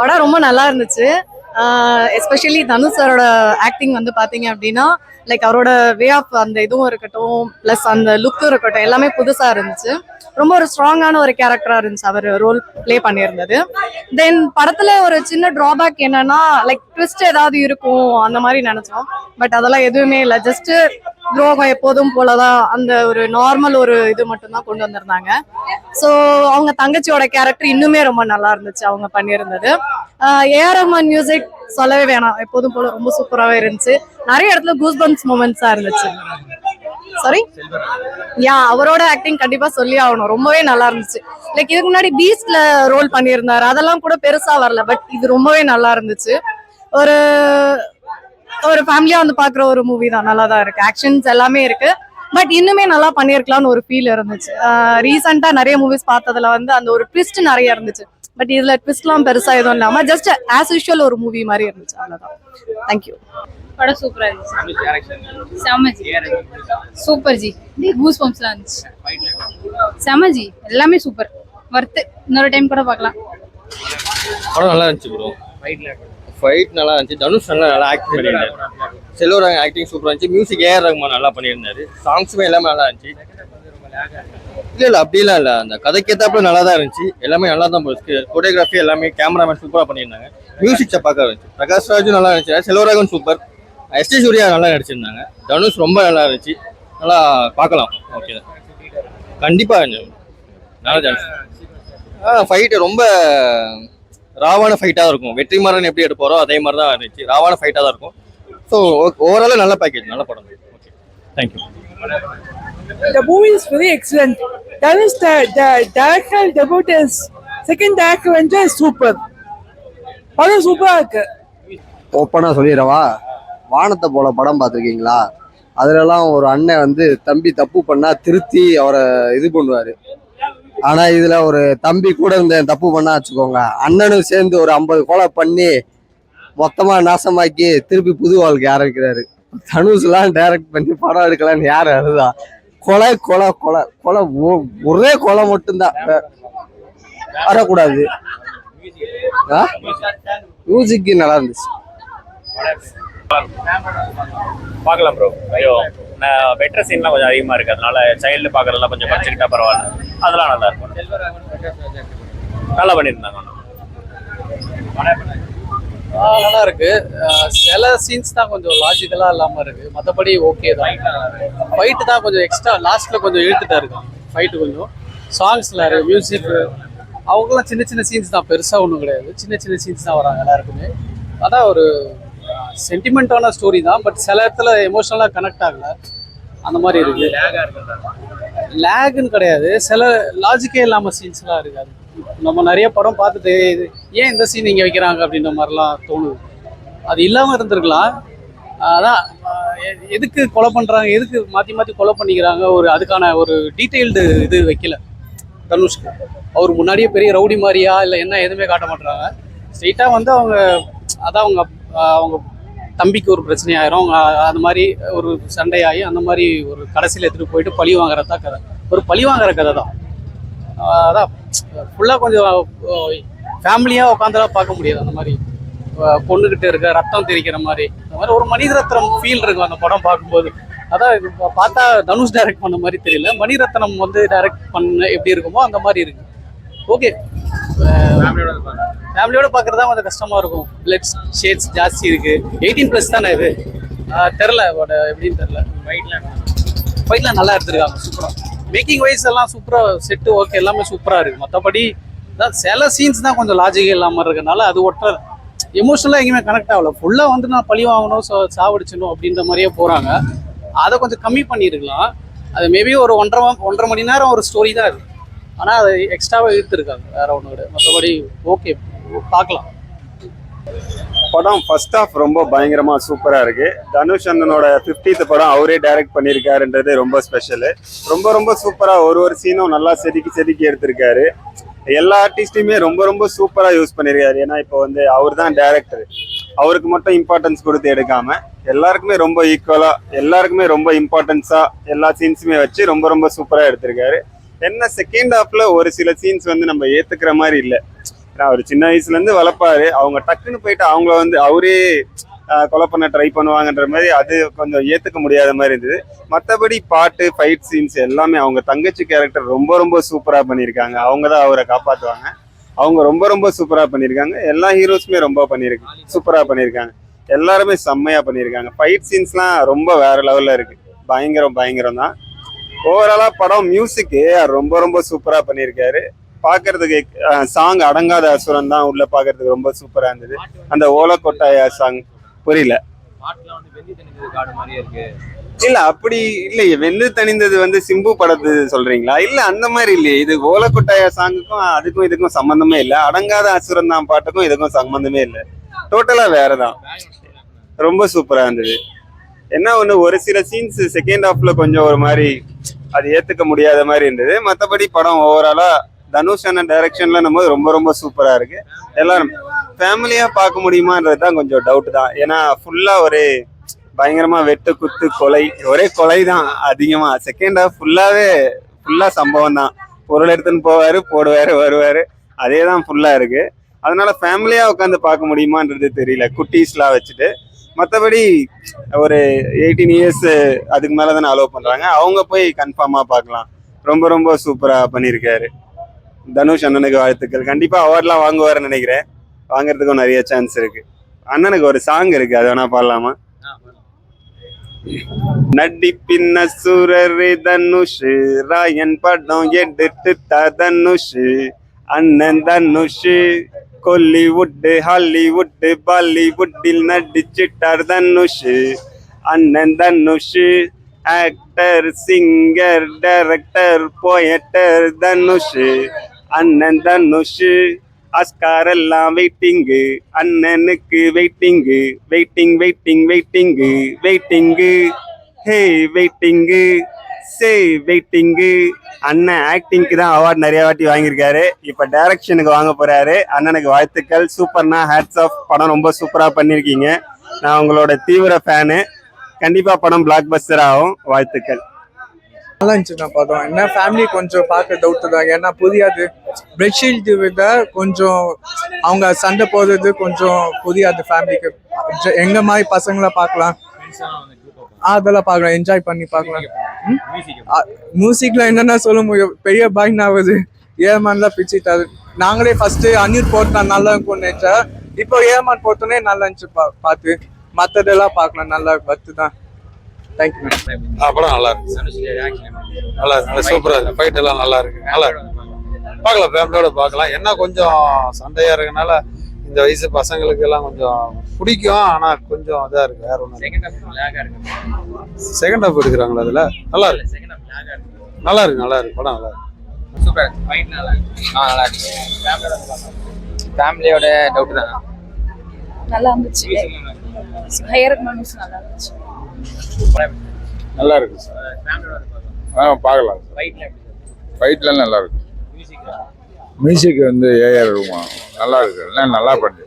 படம் ரொம்ப நல்லா இருந்துச்சு. எஸ்பெஷலி தனுஷ் சாரோட ஆக்டிங் வந்து பாத்தீங்க அப்படின்னா லைக் அவரோட வே ஆஃப் அந்த இதுவும் இருக்கட்டும், பிளஸ் அந்த லுக்கும் இருக்கட்டும், எல்லாமே புதுசா இருந்துச்சு. ரொம்ப ஒரு ஸ்ட்ராங்கான ஒரு கேரக்டரா இருந்துச்சு அவர் ரோல் பிளே பண்ணியிருந்தது. தென் படத்துல ஒரு சின்ன டிராபேக் என்னன்னா லைக் ட்விஸ்ட் ஏதாவது இருக்கும் அந்த மாதிரி நினைச்சோம். பட் அதெல்லாம் எதுவுமே இல்லை. ஜஸ்ட் துரோகம் எப்போதும் போலதான், அந்த ஒரு நார்மல் ஒரு இது மட்டும்தான் கொண்டு வந்திருந்தாங்க. ஸோ அவங்க தங்கச்சியோட கேரக்டர் இன்னுமே ரொம்ப நல்லா இருந்துச்சு அவங்க பண்ணியிருந்தது. ஏஆர் ரஹ்மான் மியூசிக் சொல்லவே வேணாம், எப்போதும் போல ரொம்ப சூப்பராகவே இருந்துச்சு. நிறைய இடத்துல கூஸ் பம்ப்ஸ் மூமெண்ட்ஸா இருந்துச்சு. சாரி, யா அவரோட ஆக்டிங் கண்டிப்பா சொல்லி ஆகணும், ரொம்பவே நல்லா இருந்துச்சு. லைக் இதுக்கு முன்னாடி பீஸ்ட்ல ரோல் பண்ணியிருந்தாரு, அதெல்லாம் கூட பெருசா வரல. பட் இது ரொம்பவே நல்லா இருந்துச்சு. ஒரு ஒரு ஃபேமிலியா வந்து பாக்குற ஒரு மூவி தான், நல்லா தான் இருக்கு. ஆக்ஷன்ஸ் எல்லாமே இருக்கு. பட் இன்னுமே நல்லா பண்ணியிருக்கலாம்னு ஒரு ஃபீல் இருந்துச்சு. ரீசெண்டா நிறைய மூவிஸ் பார்த்ததுல வந்து அந்த ஒரு ட்விஸ்ட் நிறைய இருந்துச்சு. பட் இதுல ட்விஸ்ட்லாம் பெருசா எதுவும் இல்லாம ஜஸ்ட் ஆஸ் யூஷுவல் ஒரு மூவி மாதிரி இருந்துச்சு, அவ்வளவுதான். தேங்க்யூ. படம் சூப்பரா இருந்துச்சு. செம ஜி, சூப்பர் ஜி. கூஸ் பம்ப்ஸ்லாம் இருந்துச்சு. செம ஜி, எல்லாமே சூப்பர். வர்த்து, இன்னொரு டைம் கூட பார்க்கலாம். படம் நல்லா இருந்துச்சு ப்ரோ. ஃபைட் நல்லா இருந்துச்சு. தனுஷ் நல்லா ஆக்ட் பண்ணியிருந்தாரு. செல்வராஜ் ஆக்டிங் சூப்பராக இருந்துச்சு. மியூசிக் ஏஆர் ரஹ்மான் நல்லா பண்ணியிருந்தாரு. சாங்ஸுமே எல்லாமே நல்லா இருந்துச்சு. இல்லை அப்படிலாம் இல்லை, அந்த கதைக்கேற்றாப்புல நல்லா தான் இருந்துச்சு. எல்லாமே நல்லா தான் போச்சு. கொரியோகிராஃபி எல்லாமே கேமராமேன் சூப்பராக பண்ணியிருந்தாங்க. மியூசிக் பார்க்க இருந்துச்சு. பிரகாஷ் ராஜும் நல்லா இருந்துச்சு. செல்வராகவன் சூப்பர். எஸ்டி சூர்யா நல்லா நடிச்சிருந்தாங்க. தனுஷ் ரொம்ப நல்லா இருந்துச்சு. நல்லா பார்க்கலாம். ஓகே தான், கண்டிப்பாக நல்லா தனுஷ். ஃபைட்டு ரொம்ப ராவான ஃபைட்டாக இருக்கும். வெற்றிமாறன் எப்படி எடுப்பாரோ அதே மாதிரி தான் இருந்துச்சு. ராவான ஃபைட்டாக தான் இருக்கும். ஸோ ஓவராலாக நல்ல பேக்கேஜ், நல்ல படம். Okay, thank you. The movie is very excellent. That is the director debut is second director வந்து super. படம் சூப்பரா இருக்கு. ஓப்பனா சொல்லிடவா, வானத்தை போல படம் பார்த்துருக்கீங்களா? அதுலலாம் ஒரு அண்ணன் வந்து தம்பி தப்பு பண்ணா திருத்தி அவரை இது பண்ணுவாரு. ஆனா இதுல ஒரு தம்பி கூட இருந்த தப்பு பண்ணா வச்சுக்கோங்க, அண்ணனும் சேர்ந்து ஒரு 50 கொலை பண்ணி மொத்தமா நாசமாக்கி திருப்பி புது வாழ்க்கை ஆரம்பிக்கிறாரு. தனுஷ்லாம் டைரக்ட் பண்ணி படம் எடுக்கலான்னு யாரு அழுதா? கொலை கொலை கொலை கொலை, ஒரே கொலை மட்டும்தான், வரக்கூடாது. மியூசிக் நல்லா இருந்துச்சு. பார்க்கலாம் ப்ரோ. ஐயோ, பெட்டர் சீன்லாம் கொஞ்சம் அதிகமாக இருக்குது. அதனால சைல்டு பார்க்குறதுலாம் கொஞ்சம் படிச்சுக்கிட்டா பரவாயில்ல. அதெல்லாம் நல்லா இருக்கும். நல்லா பண்ணியிருந்தாங்க. நல்லா இருக்கு. சில சீன்ஸ் தான் கொஞ்சம் லாஜிக்கலா இல்லாம இருக்கு, மற்றபடி ஓகே தான். ஃபைட்டு தான் கொஞ்சம் எக்ஸ்ட்ரா லாஸ்ட்ல கொஞ்சம் இழுத்துட்டா இருக்கு. ஃபைட்டு கொஞ்சம் சாங்ஸ்ல இருக்கு, மியூசிக் அவங்களாம் சின்ன சின்ன சீன்ஸ் தான், பெருசா ஒன்றும் கிடையாது. சின்ன சின்ன சீன்ஸ் தான் வராங்க எல்லாருக்குமே. அதான் ஒரு சென்டிமெண்டான ஸ்டோரி தான். பட் சில இடத்துல எமோஷனலா கனெக்ட் ஆகல, அந்த மாதிரி இருக்கு. லேகுன்னு கிடையாது, சில லாஜிக்கே இல்லாம சீன்ஸ்லாம் இருக்கு. அது நம்ம நிறைய படம் பார்த்துட்டு ஏன் இந்த சீன் இங்கே வைக்கிறாங்க அப்படின்ற மாதிரிலாம் தோணுது. அது இல்லாமல் இருந்திருக்கலாம். அதான் எதுக்கு கொலை பண்ணுறாங்க, எதுக்கு மாற்றி மாற்றி கொலை பண்ணிக்கிறாங்க, ஒரு அதுக்கான ஒரு டீட்டெயில்டு இது வைக்கல தனுஷ்க்கு. அவர் முன்னாடியே பெரிய ரவுடி மாதிரியா இல்லை என்ன எதுவுமே காட்ட மாட்டுறாங்க. ஸ்ட்ரெயிட்டாக வந்து அவங்க அதான் அவங்க தம்பிக்கு ஒரு பிரச்சனை ஆயிரும், அவங்க அந்த மாதிரி ஒரு சண்டையாகி அந்த மாதிரி ஒரு கடைசியில் எடுத்துகிட்டு போயிட்டு பழி வாங்குறதா கதை. ஒரு பழி வாங்குற கதை தான். அதான் ஃபுல்லாக கொஞ்சம் ஃபேமிலியாக உட்காந்துலாம் பார்க்க முடியாது. அந்த மாதிரி பொண்ணுக்கிட்ட இருக்க ரத்தம் தெரிக்கிற மாதிரி, அந்த மாதிரி ஒரு மணிரத்னம் ஃபீல் இருக்கும் அந்த படம் பார்க்கும்போது. அதான் இது பார்த்தா தனுஷ் டைரக்ட் பண்ண மாதிரி தெரியல, மணிரத்னம் வந்து டைரக்ட் பண்ண எப்படி இருக்குமோ அந்த மாதிரி இருக்கு. ஓகே, ஃபேமிலியோட பார்க்குறதா கொஞ்சம் கஷ்டமாக இருக்கும். பிளட் ஷேட்ஸ் ஜாஸ்தி இருக்கு. 18+ தானே இது, தெரில எப்படின்னு தெரில. ஃபைட்லாம் நல்லா எடுத்துருக்காங்க, சூப்பராக. மேக்கிங் வைஸ் எல்லாம் சூப்பராக, செட்டு ஓகே எல்லாமே சூப்பராக இருக்குது. மற்றபடி தான் சில சீன்ஸ் தான் கொஞ்சம் லாஜிக்கே இல்லாமல் இருக்கனால அது ஒட்ட எமோஷனலாக எங்கேயுமே கனெக்ட் ஆகல. ஃபுல்லாக வந்து நான் பழி வாங்கணும், சாவடிச்சணும் அப்படின்ற மாதிரியே போகிறாங்க. அதை கொஞ்சம் கம்மி பண்ணியிருக்கலாம். அது மேபி ஒரு 1.5 மணி நேரம் ஒரு ஸ்டோரி தான் இருக்குது. ஆனால் அதை எக்ஸ்ட்ராவாக இழுத்துருக்காங்க, வேற ஒன்று விட. மற்றபடி ஓகே, பார்க்கலாம். படம் ஃபர்ஸ்ட் ஆஃப் ரொம்ப பயங்கரமா சூப்பரா இருக்கு. தனுஷ் அண்ணனோட 50th படம் அவரே டைரக்ட் பண்ணியிருக்காருன்றது ரொம்ப ஸ்பெஷலு. ரொம்ப ரொம்ப சூப்பரா ஒரு சீனும் நல்லா செதுக்கி எடுத்திருக்காரு. எல்லா ஆர்டிஸ்டையுமே ரொம்ப ரொம்ப சூப்பரா யூஸ் பண்ணியிருக்காரு. ஏன்னா இப்போ வந்து அவர் தான் டைரக்டர், அவருக்கு மட்டும் இம்பார்ட்டன்ஸ் கொடுத்து எடுக்காம எல்லாருக்குமே ரொம்ப ஈக்குவலா, எல்லாருக்குமே ரொம்ப இம்பார்ட்டன்ஸா எல்லா சீன்ஸுமே வச்சு ரொம்ப ரொம்ப சூப்பரா எடுத்திருக்காரு. என்ன செகண்ட் ஹாஃப்ல ஒரு சில சீன்ஸ் வந்து நம்ம ஏத்துக்கிற மாதிரி இல்லை. ஏன்னா அவர் சின்ன வயசுல இருந்து வளர்ப்பாரு. அவங்க டக்குன்னு போயிட்டு அவங்கள வந்து அவரே கொலை பண்ண ட்ரை பண்ணுவாங்கன்ற மாதிரி அது கொஞ்சம் ஏத்துக்க முடியாத மாதிரி இருந்தது. மற்றபடி பாட்டு, ஃபைட் சீன்ஸ் எல்லாமே அவங்க தங்கச்சி கேரக்டர் ரொம்ப ரொம்ப சூப்பரா பண்ணியிருக்காங்க. அவங்க தான் அவரை காப்பாற்றுவாங்க. அவங்க ரொம்ப ரொம்ப சூப்பரா பண்ணியிருக்காங்க. எல்லா ஹீரோஸுமே ரொம்ப சூப்பரா பண்ணியிருக்காங்க. எல்லாருமே செம்மையா பண்ணியிருக்காங்க. ஃபைட் சீன்ஸ்லாம் ரொம்ப வேற லெவல்ல இருக்கு. பயங்கரம் தான். ஓவராலா படம் மியூசிக் ரொம்ப ரொம்ப சூப்பரா பண்ணியிருக்காரு. பாக்குறதுக்கு சாங் அடங்காத அசுரன் தான் உள்ள பாக்குறதுக்கு ரொம்ப சூப்பரா இருந்தது. அந்த ஓலக்கொட்டாய சாங் புரியல இல்ல, அப்படி இல்லையே. வெந்து தணிந்தது வந்து சிம்பு படத்து சொல்றீங்களா? இல்ல அந்த மாதிரி இல்லையே. இது ஓலக்கொட்டாய சாங்குக்கும் அதுக்கும் இதுக்கும் சம்பந்தமே இல்லை. அடங்காத அசுரன் தான் பாட்டுக்கும் இதுக்கும் சம்பந்தமே இல்லை. டோட்டலா வேறதான். ரொம்ப சூப்பரா இருந்தது. என்ன ஒண்ணு, ஒரு சில சீன்ஸ் செகண்ட் ஹாஃப்ல கொஞ்சம் ஒரு மாதிரி அது ஏத்துக்க முடியாத மாதிரி இருந்தது. மற்றபடி படம் ஓவராலா தனுஷ் அண்ணன் டைரக்ஷன்ல நம்ம ரொம்ப ரொம்ப சூப்பரா இருக்கு. எல்லாரும் ஃபேமிலியா பார்க்க முடியுமான்றது தான் கொஞ்சம் டவுட் தான். ஏன்னா ஃபுல்லா ஒரே பயங்கரமா வெட்டு குத்து கொலை, ஒரே கொலை தான் அதிகமா. செகண்ட் ஹாஃப் ஃபுல்லா சம்பவம் தான். பொருள் எடுத்துன்னு போடுவாரு வருவாரு, அதே தான் ஃபுல்லா இருக்கு. அதனால ஃபேமிலியா உட்காந்து பார்க்க முடியுமான்றது தெரியல, குட்டீஸ்லாம் வச்சுட்டு. மற்றபடி ஒரு 18 இயர்ஸ் அதுக்கு மேலே தானே அலோவ் பண்ணுறாங்க. அவங்க போய் கன்ஃபார்மாக பார்க்கலாம். ரொம்ப ரொம்ப சூப்பராக பண்ணியிருக்காரு. தனுஷ் அண்ணனுக்கு வாழ்த்துக்கள். கண்டிப்பாக அவார்ட்லாம் வாங்குவாருன்னு நினைக்கிறேன். வாங்குறதுக்கும் நிறைய சான்ஸ் இருக்கு. அண்ணனுக்கு ஒரு சாங் இருக்கு, அது வேணா பாடலாமா? நடிப்பின்ன சூரரு தனுஷ், ராயன் படம் எடுத்து தனுஷ், அண்ணன் தனுஷ் கோலிவுட் ஹாலிவுட் பாலிவுட்டில் நடிச்சிட்டார் தனுஷ். அண்ணன் தனுஷ் ஆக்டர், சிங்கர், டைரக்டர், போயட்டர் தனுஷ். அண்ணன் தனுஷ் ஆஸ்கார் எல்லாம் வெயிட்டிங்கு, அண்ணனுக்கு வெயிட்டிங்கு, வெயிட்டிங்கு ஹே வெயிட்டிங்கு சே வெயிட்டிங்கு. அண்ணன் ஆக்டிங்க்கு தான் அவார்ட் நிறைய வாட்டி வாங்கியிருக்காரு. இப்போ டைரக்ஷனுக்கு வாங்க போறாரு. அண்ணனுக்கு வாழ்த்துக்கள். சூப்பர்னா, ஹேட்ஸ் ஆஃப். படம் ரொம்ப சூப்பரா பண்ணியிருக்கீங்க. நான் உங்களோட தீவிர ஃபேனு. கண்டிப்பா படம் பிளாக் பஸ்டர் ஆகும். வாழ்த்துக்கள். நல்லா இருந்துச்சுண்ணா படம். என்ன ஃபேமிலி கொஞ்சம் பார்க்க டவுட் தான். ஏன்னா புரியாது. பெட்ஷீல்டு விட கொஞ்சம் அவங்க சண்டை போடுறது கொஞ்சம் புரியாது ஃபேமிலிக்கு. எங்க மாதிரி பசங்களை பார்க்கலாம், அதெல்லாம் பார்க்கலாம், என்ஜாய் பண்ணி பார்க்கலாம். மியூசிக்ல என்னென்ன சொல்ல முடியும், பெரிய பாயின் ஆகுது. ஏமான்லாம் பிச்சுட்டாரு. நாங்களே ஃபர்ஸ்ட் அனில் போட்டா நல்லா இருக்கும்னு நினைச்சா, இப்போ ஏமான் போட்டோன்னே நல்லா இருந்துச்சு பார்த்து. மற்றதெல்லாம் பார்க்கலாம், நல்லா பத்து தான். தேங்க்யூ. படம் நல்லா இருக்கு. நல்லா சூப்பரா இருக்கு. ஃபைட் எல்லாம் நல்லா இருக்கு. நல்லா இருக்கு. பார்க்கலாம், ஃபேமிலியோட பார்க்கலாம். என்ன கொஞ்சம் சண்டையா இருக்கனால இந்த வயசு பசங்களுக்கு எல்லாம் கொஞ்சம் பிடிக்கும். ஆனா கொஞ்சம் இதா இருக்கு. வேற ஒண்ணு செகண்ட் ஹாஃப் எடுக்கிறாங்களா அதுல? நல்லா இருக்கு. நல்லா இருக்கு. படம் நல்லா இருக்கு. சூப்பர். ஃபைட் நல்லா இருக்கு. ஃபேமிலியோட டவுட் தான். நல்லா இருந்துச்சு. ஹையர் மனுஷ் நல்லா இருந்துச்சு. நல்லா இருக்கு பார்க்கலாம். ஃபைட்ல நல்லா இருக்கு. மியூசிக் வந்து ஏஆர் ரஹ்மான் நல்லா இருக்கு. நல்லா பண்ணி